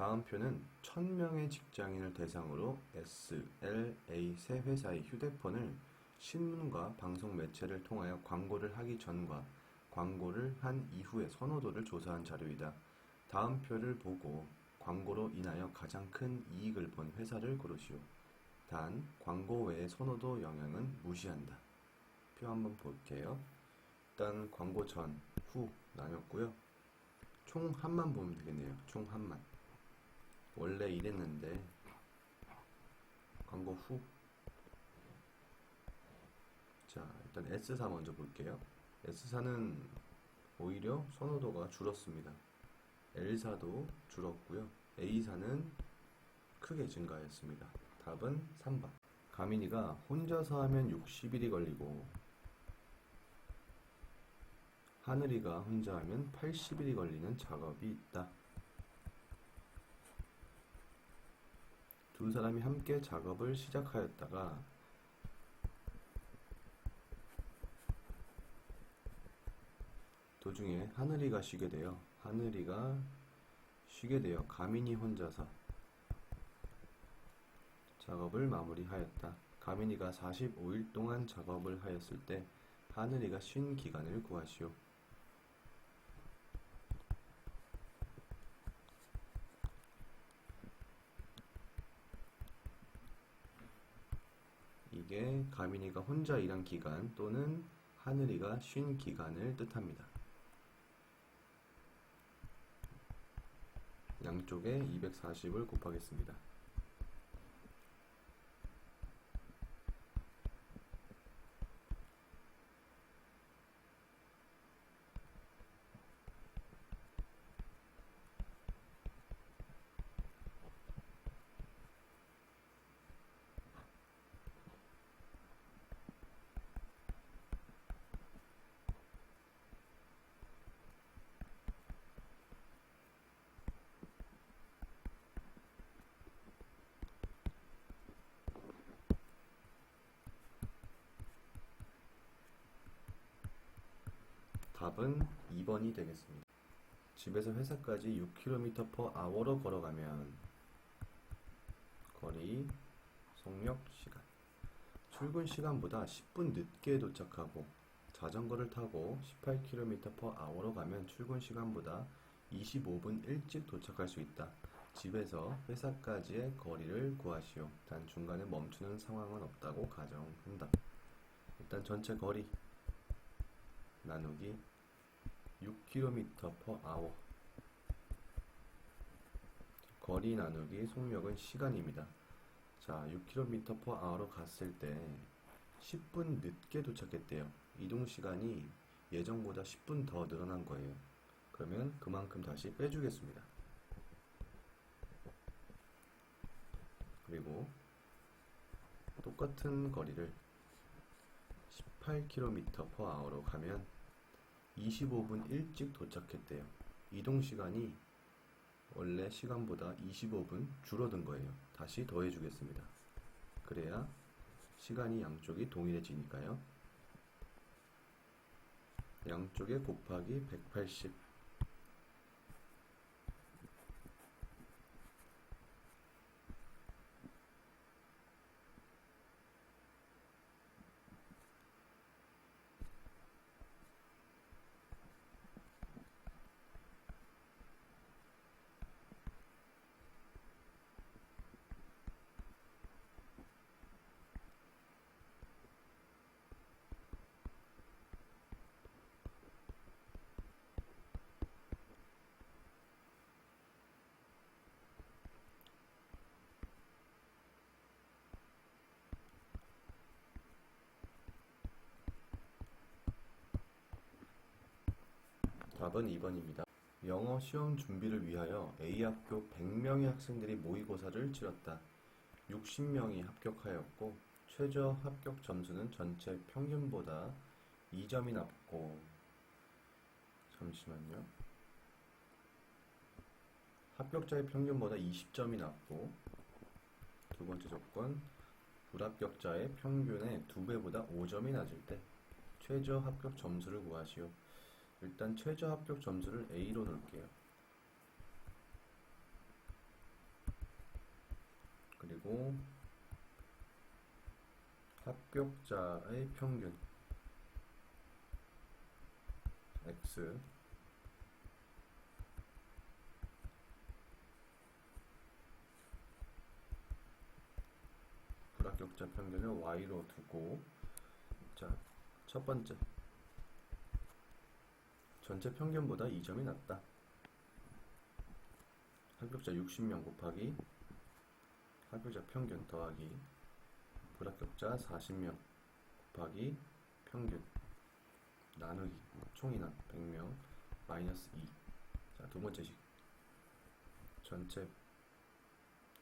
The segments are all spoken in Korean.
다음 표는 1000명의 직장인을 대상으로 S, L, A 세 회사의 휴대폰을 신문과 방송 매체를 통하여 광고를 하기 전과 광고를 한 이후의 선호도를 조사한 자료이다. 다음 표를 보고 광고로 인하여 가장 큰 이익을 본 회사를 고르시오. 단, 광고 외의 선호도 영향은 무시한다. 표 한번 볼게요. 일단 광고 전, 후 나눴고요. 총 한만 보면 되겠네요. 총 한만. 원래 이랬는데 광고 후. 자, 일단 S사 먼저 볼게요. S사는 오히려 선호도가 줄었습니다. L사도 줄었고요. A사는 크게 증가했습니다. 답은 3번. 가민이가 혼자서 하면 60일이 걸리고 하늘이가 혼자 하면 80일이 걸리는 작업이 있다. 두 사람이 함께 작업을 시작하였다가 도중에 하늘이가 쉬게 되어 가민이 혼자서 작업을 마무리하였다. 가민이가 45일 동안 작업을 하였을 때 하늘이가 쉰 기간을 구하시오. 이게 가민이가 혼자 일한 기간 또는 하늘이가 쉰 기간을 뜻합니다. 양쪽에 240을 곱하겠습니다. 답은 2번이 되겠습니다. 집에서 회사까지 6km/h로 걸어가면 거리, 속력, 시간. 출근 시간보다 10분 늦게 도착하고 자전거를 타고 18km/h로 가면 출근 시간보다 25분 일찍 도착할 수 있다. 집에서 회사까지의 거리를 구하시오. 단 중간에 멈추는 상황은 없다고 가정한다. 일단 전체 거리 나누기 6km/h. 거리 나누기 속력은 시간입니다. 자, 6km/h로 갔을 때 10분 늦게 도착했대요. 이동 시간이 예정보다 10분 더 늘어난 거예요. 그러면 그만큼 다시 빼주겠습니다. 그리고 똑같은 거리를 18km/h로 가면 25분 일찍 도착했대요. 이동 시간이 원래 시간보다 25분 줄어든 거예요. 다시 더해주겠습니다. 그래야 시간이 양쪽이 동일해지니까요. 양쪽에 곱하기 180. 답은 2번입니다. 영어 시험 준비를 위하여 A학교 100명의 학생들이 모의고사를 치렀다. 60명이 합격하였고 최저 합격 점수는 전체 평균보다 2점이 낮고 잠시만요. 합격자의 평균보다 20점이 낮고 두 번째 조건 불합격자의 평균의 2배보다 5점이 낮을 때 최저 합격 점수를 구하시오. 일단 최저 합격 점수를 A로 놓을게요. 그리고 합격자의 평균 x 불합격자 평균을 y로 두고, 자, 첫 번째, 전체 평균보다 2점이 낮다. 합격자 60명 곱하기 합격자 평균 더하기 불합격자 40명 곱하기 평균 나누기 총인원 100명 마이너스 2. 자, 두 번째식, 전체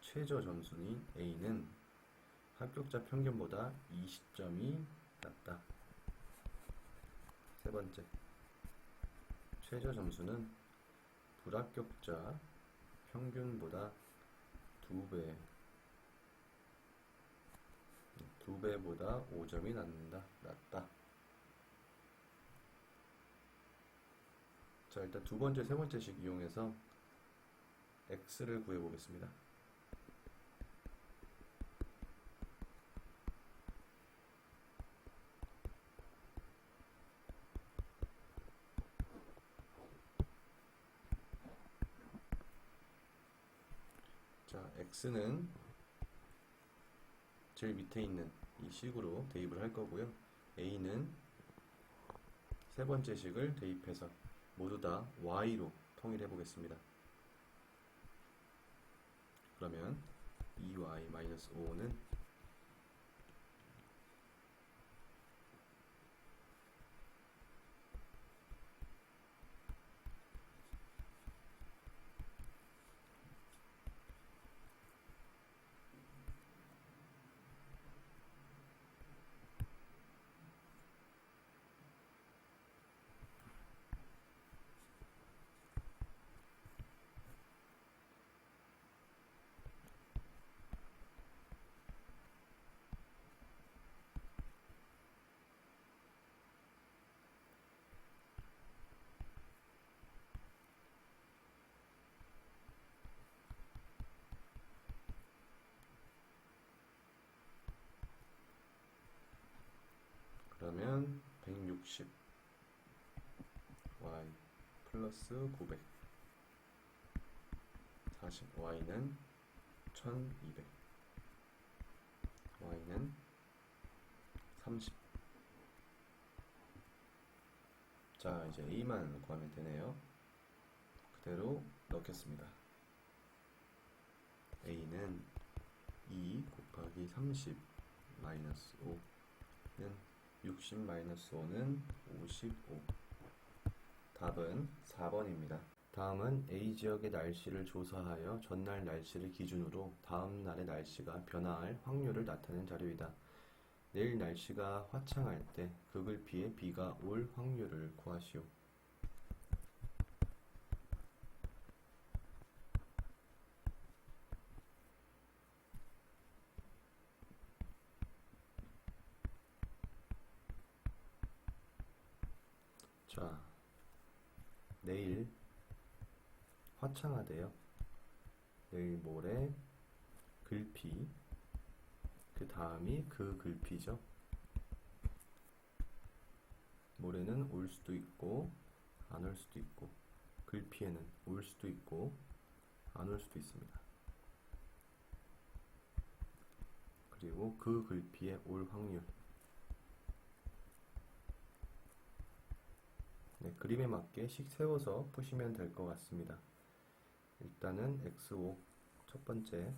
최저 점수인 A는 합격자 평균보다 20점이 낮다. 세 번째, 최저 점수는 불합격자 평균보다 2배보다 5점이 낮다. 자, 일단 두 번째, 세 번째식 이용해서 x를 구해보겠습니다. 자, x는 제일 밑에 있는 이 식으로 대입을 할 거고요. a는 세 번째 식을 대입해서 모두 다 y로 통일해 보겠습니다. 그러면 2y-5는 그러면 160 y 플러스 900 40 y는 1200 y는 30. 자, 이제 a만 구하면 되네요. 그대로 넣겠습니다. a는 2 곱하기 30 마이너스 5는 60 마이너스 5는 55. 답은 4번입니다. 다음은 A지역의 날씨를 조사하여 전날 날씨를 기준으로 다음 날의 날씨가 변화할 확률을 나타낸 자료이다. 내일 날씨가 화창할 때 극을피해 비가 올 확률을 구하시오. 자, 내일 화창하대요. 내일 모레 글피, 그 다음이 그 글피죠. 모레는 올 수도 있고 안 올 수도 있고, 글피에는 올 수도 있고 안 올 수도 있습니다. 그리고 그 글피에 올 확률. 네, 그림에 맞게 식 세워서 푸시면 될 것 같습니다. 일단은 x5 첫 번째,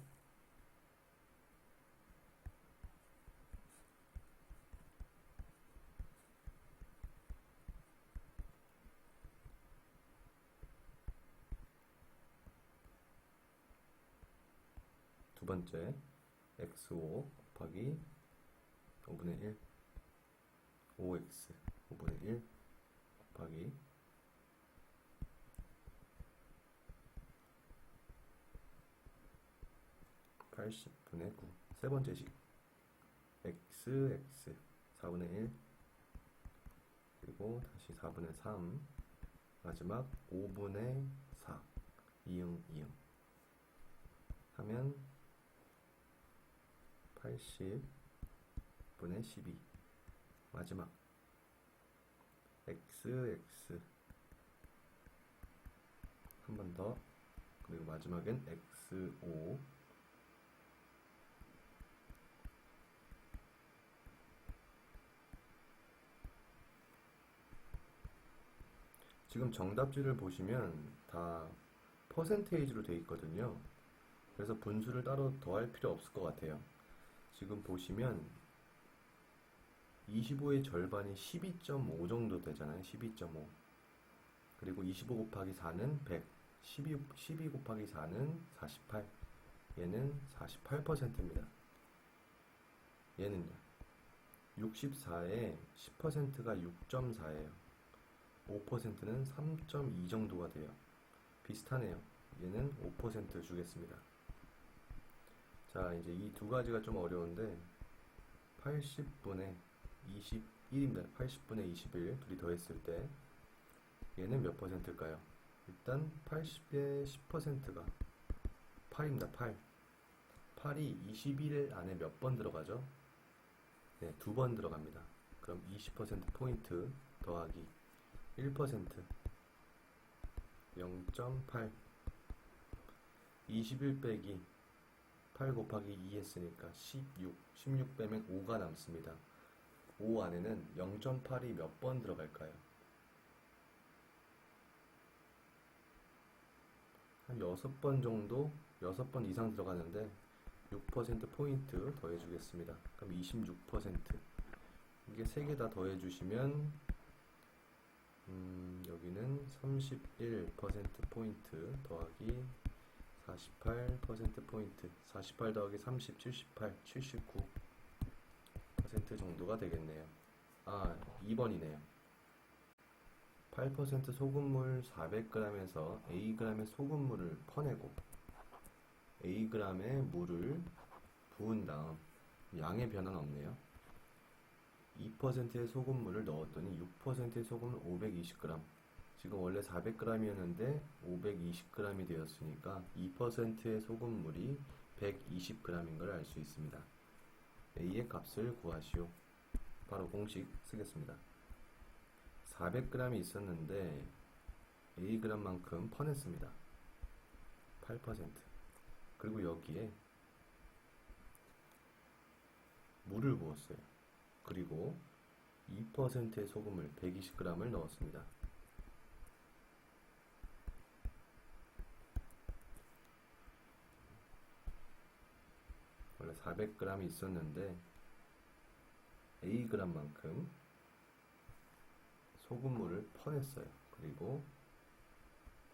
두 번째 x5 곱하기 5분의 1 5x 5분의 1 곱하기 80분의 9. 세 번째식 x 4분의 1 그리고 다시 4분의 3 마지막 5분의 4 이응 하면 80분의 12. 마지막 x 한 번 더, 그리고 마지막엔 x5. 지금 정답지를 보시면 다 퍼센테이지로 되어 있거든요. 그래서 분수를 따로 더할 필요 없을 것 같아요. 지금 보시면 25의 절반이 12.5 정도 되잖아요. 12.5. 그리고 25 곱하기 4는 100. 12 곱하기 4는 48. 얘는 48%입니다. 얘는요. 64에 10%가 6.4예요. 5%는 3.2 정도가 돼요. 비슷하네요. 얘는 5% 주겠습니다. 자, 이제 이 두 가지가 좀 어려운데 80분의 21입니다. 80분의 21 둘이 더했을 때 얘는 몇 퍼센트일까요? 일단 80의 10%가 8입니다. 8. 8이 21 안에 몇 번 들어가죠? 네, 두 번 들어갑니다. 그럼 20%포인트 더하기 1%, 0.8. 21 빼기 8 곱하기 2 했으니까 16. 16 빼면 5가 남습니다. 5 안에는 0.8이 몇 번 들어갈까요? 한 6번 정도, 6번 이상 들어가는데 6%포인트 더해주겠습니다. 그럼 26%. 이게 3개 다 더해주시면 여기는 31%포인트 더하기 48%포인트. 48 더하기 30, 78, 79% 정도가 되겠네요. 아, 2번이네요. 8% 소금물 400g에서 Ag의 소금물을 퍼내고 Ag의 물을 부은 다음, 양의 변화는 없네요. 2%의 소금물을 넣었더니 6%의 소금은 520g. 지금 원래 400g이었는데 520g이 되었으니까 2%의 소금물이 120g인 걸 알 수 있습니다. A의 값을 구하시오. 바로 공식 쓰겠습니다. 400g이 있었는데 Ag만큼 퍼냈습니다. 8%. 그리고 여기에 물을 부었어요. 그리고 2%의 소금을 120g을 넣었습니다. 원래 400g이 있었는데 Ag만큼 소금물을 퍼냈어요. 그리고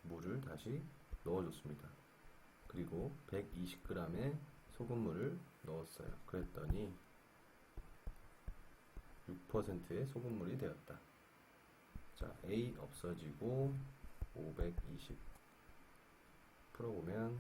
물을 다시 넣어줬습니다. 그리고 120g의 소금물을 넣었어요. 그랬더니 6%의 소금물이 되었다. 자, A 없어지고 520 풀어보면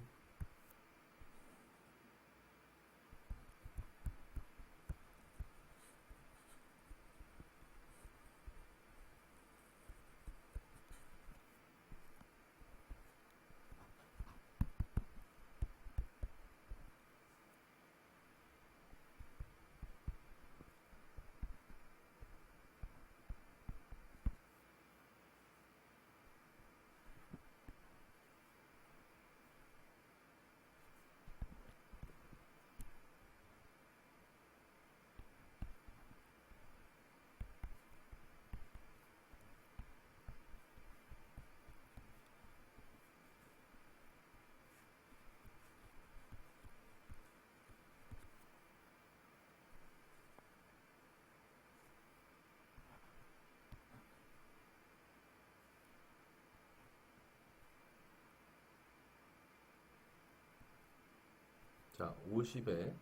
자, 50에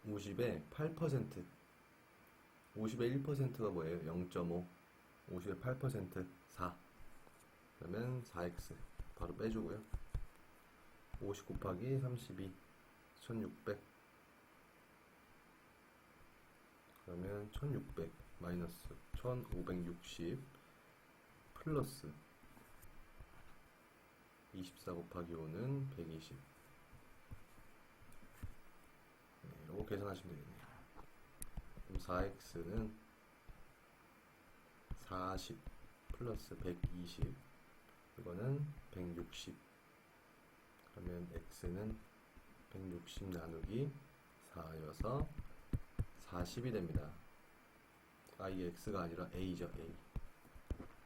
8%. 50의 1%가 뭐예요? 0.5. 50의 8% 4. 그러면 4x 바로 빼주고요. 50 곱하기 32 1600. 그러면 1600 마이너스 1560 플러스 24 곱하기 5는 120. 요거 계산하시면 되겠네요. 그럼 4x는 40 플러스 120, 이거는 160. 그러면 x는 160 나누기 4여서 40이 됩니다. 이게 x가 아니라 a죠, a.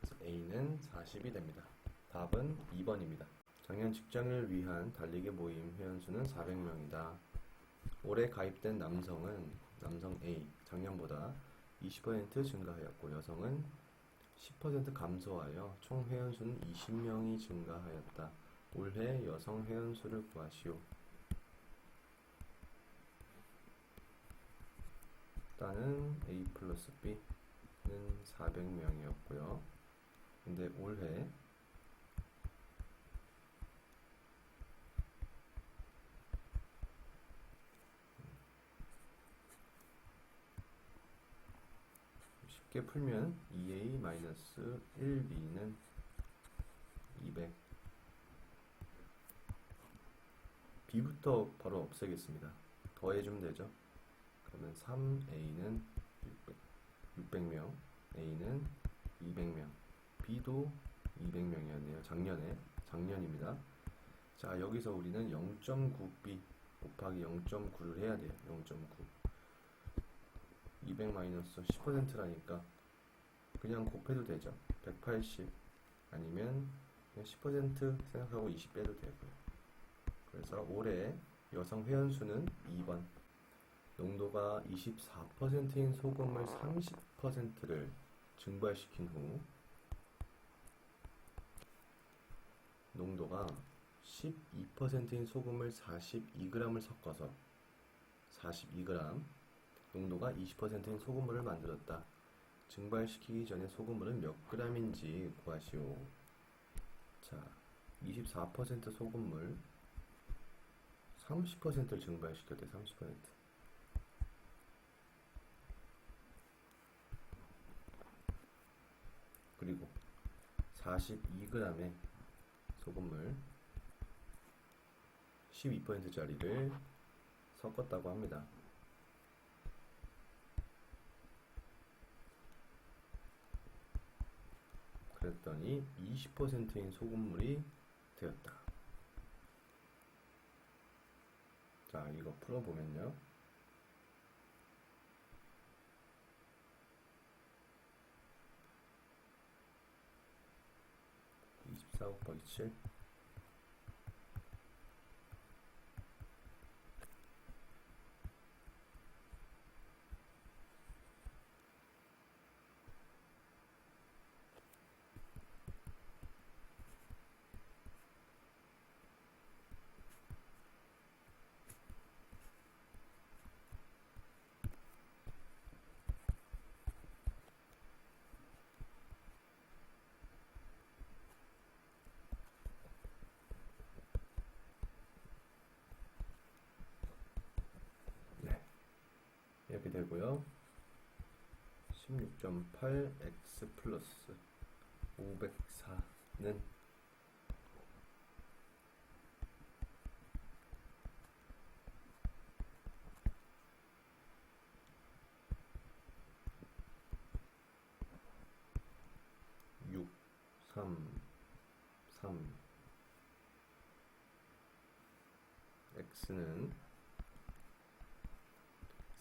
그래서 a는 40이 됩니다. 답은 2번입니다. 작년 직장인을 위한 달리기 모임 회원수는 400명이다. 올해 가입된 남성은 남성 A, 작년보다 20% 증가하였고 여성은 10% 감소하여 총 회원수는 20명이 증가하였다. 올해 여성 회원수를 구하시오. 일단은 A 플러스 B는 400명이었고요. 근데 올해 쉽게 풀면 2A-1B는 200. B부터 바로 없애겠습니다. 더해주면 되죠. 그러면 3A는 600명, A는 200명, B도 200명이었네요. 작년입니다. 자, 여기서 우리는 0.9B 곱하기 0.9를 해야 돼요. 0.9. 200 마이너스 10%라니까 그냥 곱해도 되죠. 180 아니면 그냥 10% 생각하고 20 빼도 되고요. 그래서 올해 여성 회원수는 2번. 농도가 24%인 소금을 30%를 증발시킨 후 농도가 12%인 소금을 42g을 섞어서 42g, 농도가 20%인 소금물을 만들었다. 증발시키기 전에 소금물은 몇 g인지 구하시오. 자, 24% 소금물 30%를 증발시켰대. 30%. 그리고 42g의 소금물 12%짜리를 섞었다고 합니다. 그랬더니 20%인 소금물이 되었다. 자, 이거 풀어보면요. 24 곱하기 7. 이렇게 되고요. 16.8x 플러스 504는 6, 3, 3 x는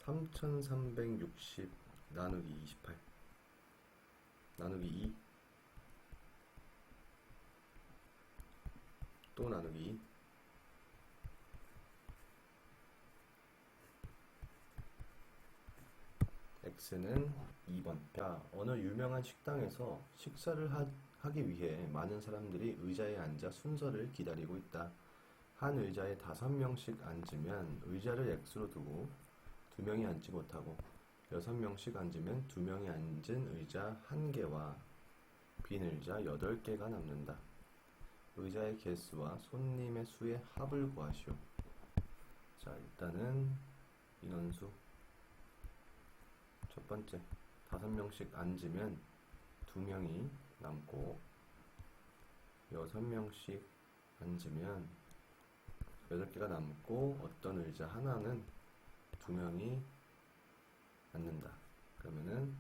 3360 나누기 28 나누기 2 또 나누기 2 x는 2번. 자, 어느 유명한 식당에서 식사를 하기 위해 많은 사람들이 의자에 앉아 순서를 기다리고 있다. 한 의자에 5명씩 앉으면 의자를 X로 두고 2명이 앉지 못하고 6명씩 앉으면 2명이 앉은 의자 1개와 빈 의자 8개가 남는다. 의자의 개수와 손님의 수의 합을 구하시오. 자, 일단은 인원수 첫 번째 5명씩 앉으면 2명이 남고 6명씩 앉으면 8개가 남고 어떤 의자 하나는 2명이 앉는다. 그러면은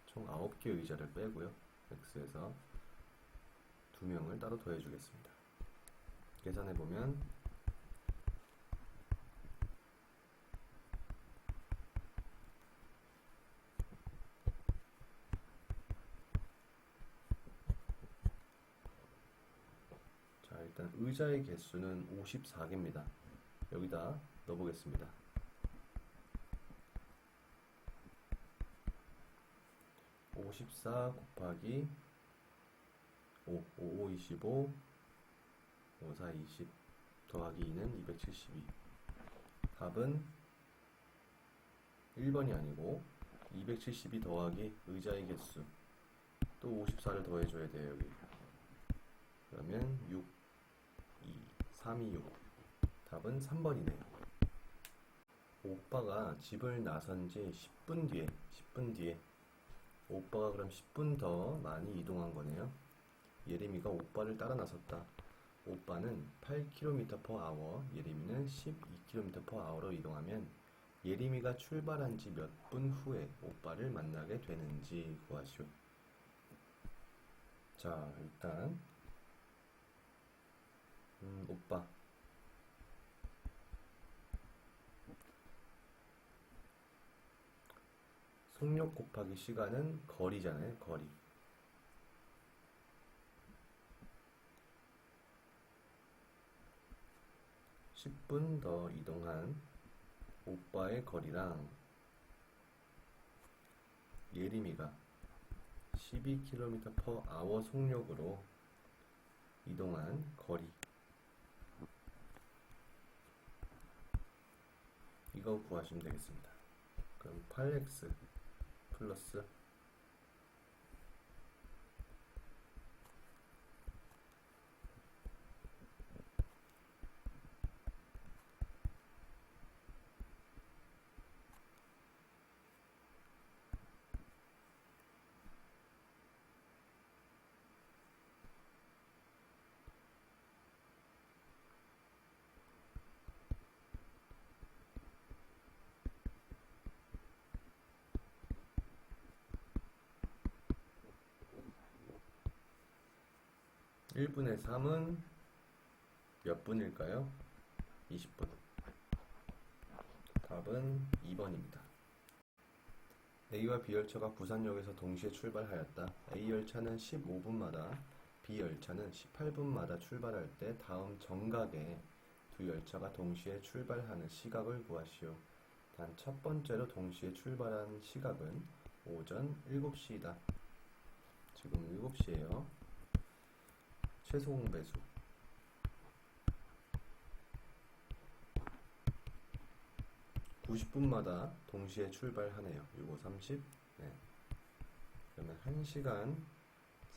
총 9개 의자를 빼고요. X에서 2명을 따로 더해주겠습니다. 계산해보면 자, 일단 의자의 개수는 54개입니다. 여기다 넣어보겠습니다. 54 곱하기 5, 5, 25, 5, 4, 20 더하기 2는 272. 답은 1번이 아니고 272 더하기 의자의 개수 또 54를 더해줘야 돼요. 여기. 그러면 6, 2, 3, 2, 6. 답은 3번이네요. 오빠가 집을 나선 지 10분 뒤에 오빠가 그럼 10분 더 많이 이동한 거네요. 예림이가 오빠를 따라 나섰다. 오빠는 8km/h, 예림이는 12km/h로 이동하면 예림이가 출발한 지 몇 분 후에 오빠를 만나게 되는지 구하시오. 자, 일단 오빠 속력 곱하기 시간은 거리잖아요. 거리. (10분) 더 이동한 오빠의 거리랑 예림이가 12km/h 속력으로 이동한 거리, 이거 구하시면 되겠습니다. 그럼 8x 플러스 1분의 3은 몇 분일까요? 20분. 답은 2번입니다. A와 B 열차가 부산역에서 동시에 출발하였다. A 열차는 15분마다, B 열차는 18분마다 출발할 때 다음 정각에 두 열차가 동시에 출발하는 시각을 구하시오. 단 첫 번째로 동시에 출발한 시각은 오전 7시이다. 지금 7시예요. 최소 공배수 90분마다 동시에 출발하네요. 6, 5, 30. 네. 그러면 1시간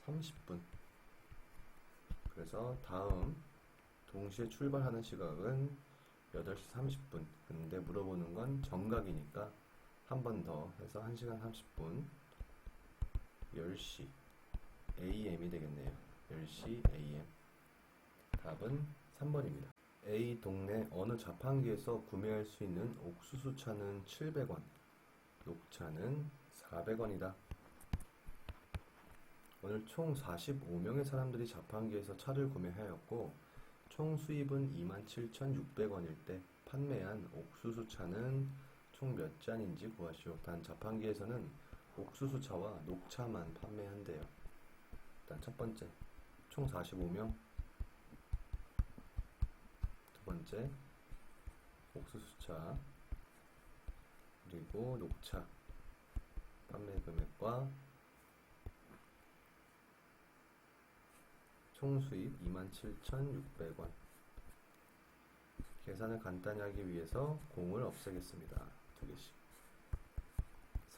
30분. 그래서 다음 동시에 출발하는 시각은 8시 30분. 근데 물어보는 건 정각이니까 한 번 더 해서 1시간 30분 10시 AM이 되겠네요. 10시 AM. 답은 3번입니다. A 동네 어느 자판기에서 구매할 수 있는 옥수수차는 700원, 녹차는 400원이다. 오늘 총 45명의 사람들이 자판기에서 차를 구매하였고 총 수입은 27,600원일 때 판매한 옥수수차는 총 몇 잔인지 구하시오. 단 자판기에서는 옥수수차와 녹차만 판매한대요. 일단 첫 번째 총 45명, 두 번째 옥수수차 그리고 녹차 판매 금액과 총 수입 27,600원. 계산을 간단히 하기 위해서 공을 없애겠습니다. 두 개씩.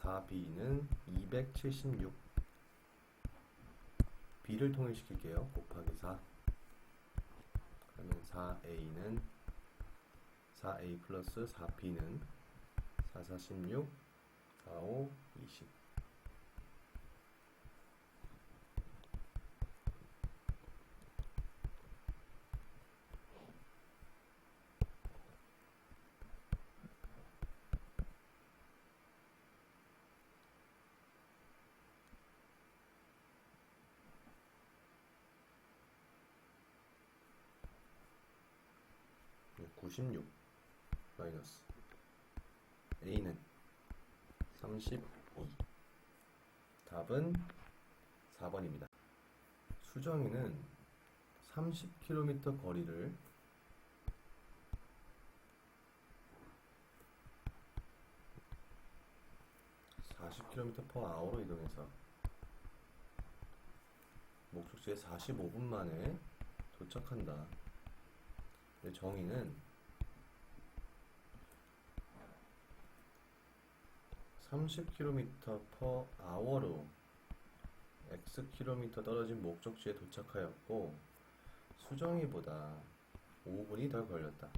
4B는 276. B를 통일시킬게요. 곱하기 4. 그러면 4A는 4A 플러스 4B는 4, 4, 16, 4, 5, 20. 96 마이너스 A는 32. 답은 4번입니다. 수정이는 30km 거리를 40km/h로 이동해서 목적지에 45분 만에 도착한다. 정의는 30km/h로 Xkm 떨어진 목적지에 도착하였고 수정이보다 5분이 덜 걸렸다.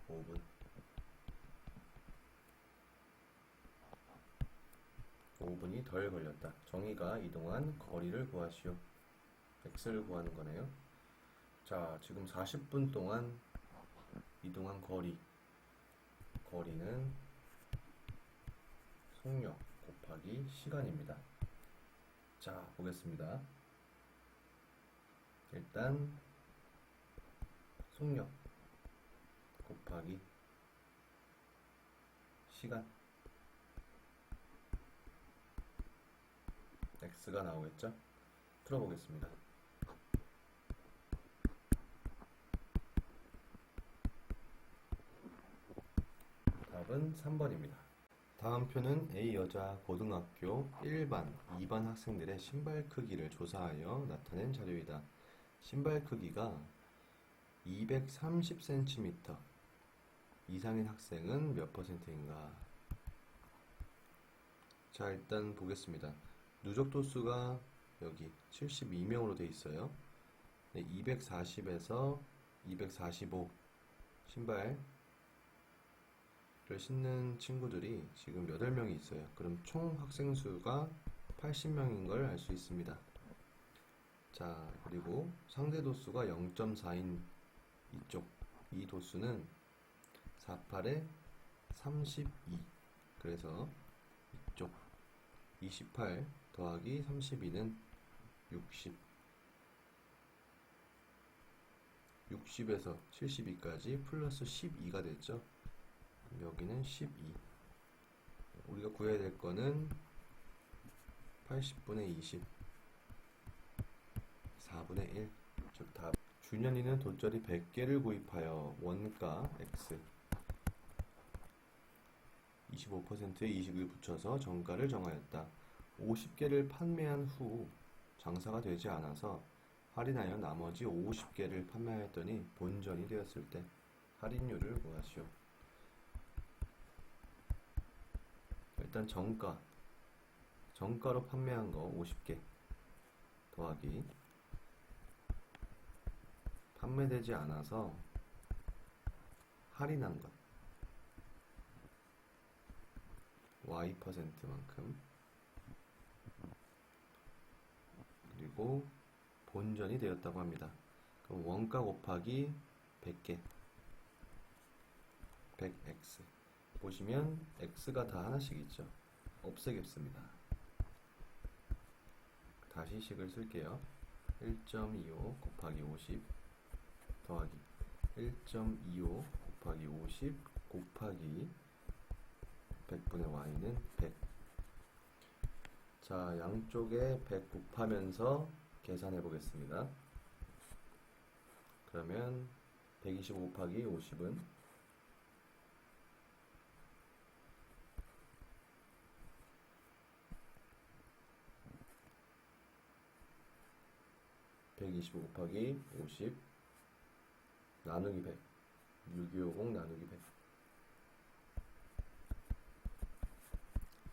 5분이 덜 걸렸다. 정의가 이동한 거리를 구하시오. X를 구하는 거네요. 자, 지금 40분 동안 이동한 거리는 속력 곱하기 시간입니다. 자, 보겠습니다. 일단 속력 곱하기 시간 X가 나오겠죠? 풀어보겠습니다. 답은 3번입니다. 다음 표는 A 여자 고등학교 1반, 2반 학생들의 신발 크기를 조사하여 나타낸 자료이다. 신발 크기가 230cm 이상인 학생은 몇 %인가? 자, 일단 보겠습니다. 누적 도수가 여기 72명으로 되어 있어요. 240에서 245 신발을 신는 친구들이 지금 8명이 있어요. 그럼 총 학생 수가 80명인 걸 알 수 있습니다. 자, 그리고 상대 도수가 0.4인 이 도수는 48에 32. 그래서 이쪽 28 더하기 32는 60. 60에서 72까지 플러스 12가 됐죠. 여기는 12. 우리가 구해야 될 거는 80분의 20, 4분의 1. 즉 답. 준현이는 돗자리 100개를 구입하여 원가 X 25%의 이식을 붙여서 정가를 정하였다. 50개를 판매한 후 장사가 되지 않아서 할인하여 나머지 50개를 판매하였더니 본전이 되었을 때 할인율을 구하시오. 일단 정가로 판매한 거 50개 더하기 판매되지 않아서 할인한 것 Y%만큼 그리고 본전이 되었다고 합니다. 그럼 원가 곱하기 100개 100x 보시면 x가 다 하나씩 있죠. 없애겠습니다. 다시 식을 쓸게요. 1.25 곱하기 50 더하기 1.25 곱하기 50 곱하기 100분의 y는 100. 자, 양쪽에 100 곱하면서 계산해 보겠습니다. 그러면 125 곱하기 50은 125 곱하기 50 나누기 100 6250 나누기 100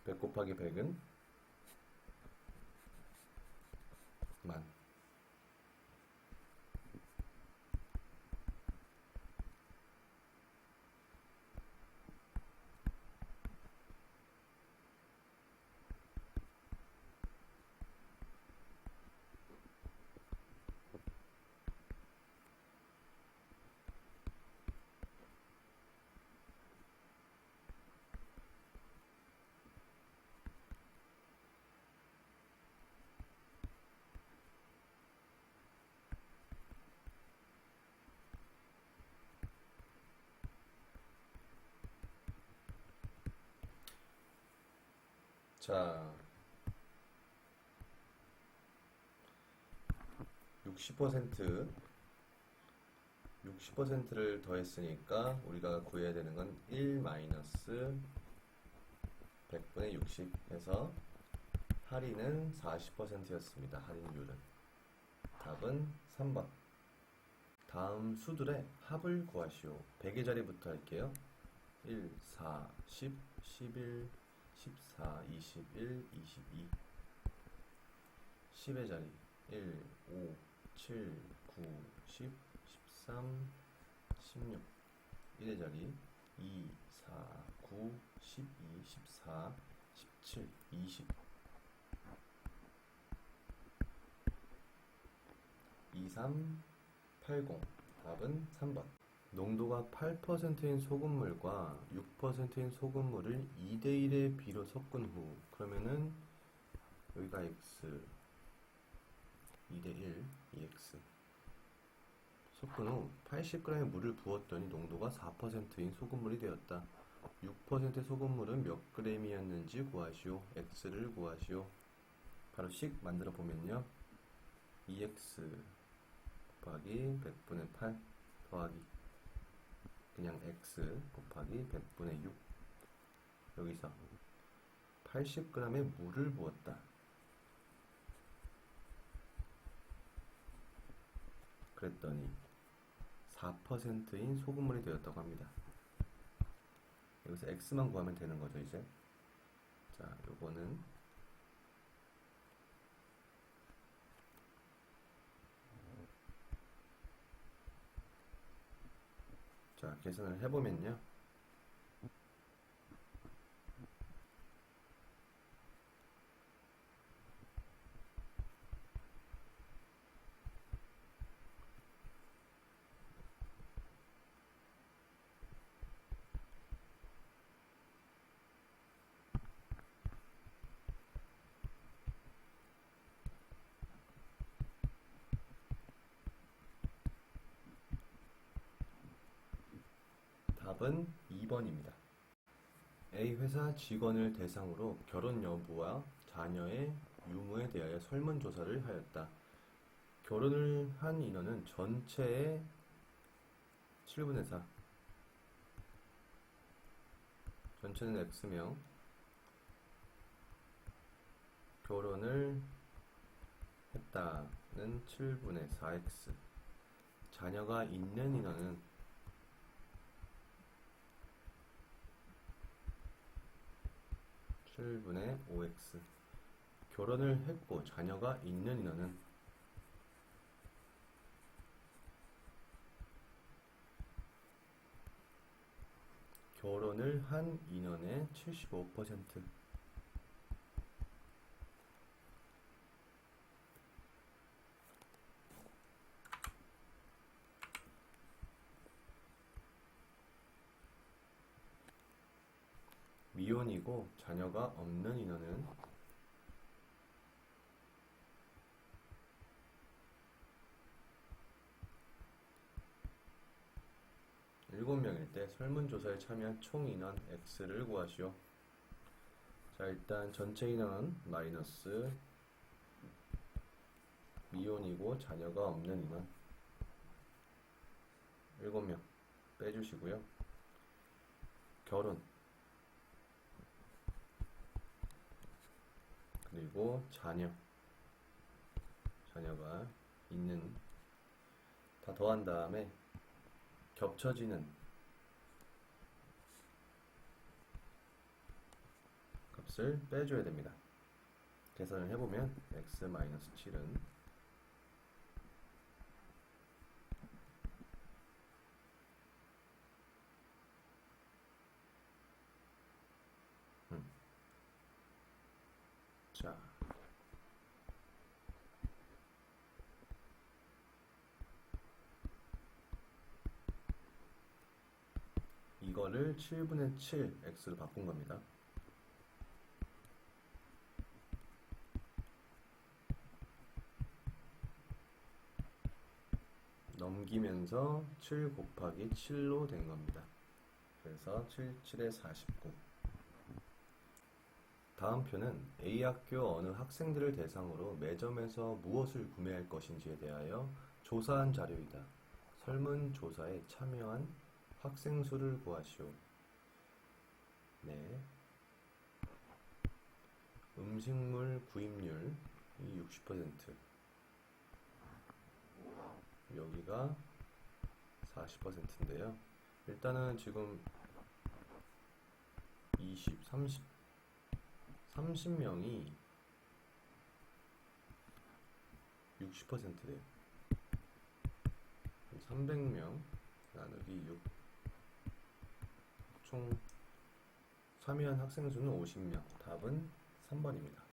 100 곱하기 100은 만. 자, 60%를 더했으니까 우리가 구해야 되는 건 1 마이너스 100분의 60 해서 할인은 40%였습니다. 할인율은. 답은 3번. 다음 수들의 합을 구하시오. 100의 자리부터 할게요. 1, 4, 10, 11, 14, 21, 22 10의 자리 1, 5, 7, 9, 10, 13, 16 1의 자리 2, 4, 9, 12, 14, 17, 20 23, 80 답은 3번. 농도가 8%인 소금물과 6%인 소금물을 2대1의 비로 섞은 후 그러면은 여기가 x 2대1 2x 섞은 후 80g의 물을 부었더니 농도가 4%인 소금물이 되었다. 6%의 소금물은 몇 g이었는지 구하시오. x를 구하시오. 바로 식 만들어 보면요. 2x 곱하기 100분의 8 더하기 그냥 x 곱하기 100분의 6 여기서 80g의 물을 부었다. 그랬더니 4%인 소금물이 되었다고 합니다. 여기서 x만 구하면 되는 거죠, 이제. 자, 요거는 자, 계산을 해보면요. 답은 2번입니다. A 회사 직원을 대상으로 결혼 여부와 자녀의 유무에 대하여 설문조사를 하였다. 결혼을 한 인원은 전체의 7분의 4. 전체는 X명. 결혼을 했다는 7분의 4X. 자녀가 있는 인원은 7분의 5X. 결혼을 했고 자녀가 있는 인원은 결혼을 한 인원의 75%. 미혼이고 자녀가 없는 인원은 7명일 때 설문조사에 참여한 총 인원 X를 구하시오. 자, 일단 전체 인원 마이너스 미혼이고 자녀가 없는 인원 7명 빼주시고요. 결혼 그리고 자녀가 있는 다 더한 다음에 겹쳐지는 값을 빼줘야 됩니다. 계산을 해보면 x-7은 자, 이거를 7분의 7 x로 바꾼 겁니다. 넘기면서 7 곱하기 7로 된 겁니다. 그래서 7, 7에 49. 다음 표는 A 학교 어느 학생들을 대상으로 매점에서 무엇을 구매할 것인지에 대하여 조사한 자료이다. 설문조사에 참여한 학생 수를 구하시오. 네. 음식물 구입률이 60%, 여기가 40%인데요. 일단은 지금 30명이 60%래요. 300명 나누기 6, 총 참여한 학생 수는 50명. 답은 3번입니다.